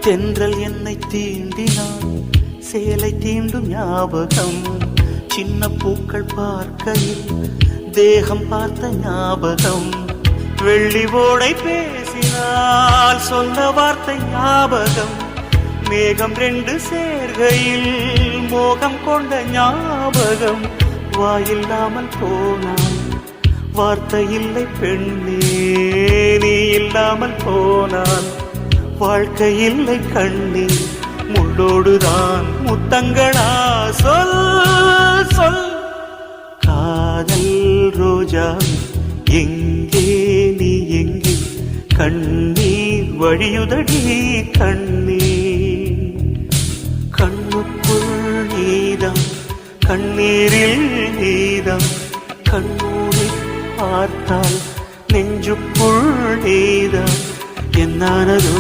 தென்றல் என்னை தீண்டினான், சேலை தீண்டும் ஞாபகம். சின்ன பூக்கள் பார்க்கையில் தேகம் பார்த்த ஞாபகம். வெள்ளி ஓடை பேசினால் சொன்ன வார்த்தை ஞாபகம். மேகம் ரெண்டு சேர்கையில் மோகம் கொண்ட ஞாபகம். வாயில்லாமல் போனான், வார்த்தை இல்லை பெண்ணே, நீ இல்லாமல் போனான், வாழ்க்கை இல்லை கண்ணே. முள்ளோடுதான் முத்தங்களா, சொல் சொல். காதல் ரோஜா எங்கே, நீ எங்கே? கண்ணீர் வழியுதடி கண்ணீர். கண்ணுக்குள் நீதான், கண்ணீரில் நீதான். கண்ணூரை பார்த்தால் நெஞ்சுக்குள் நீதான். என்னானதோ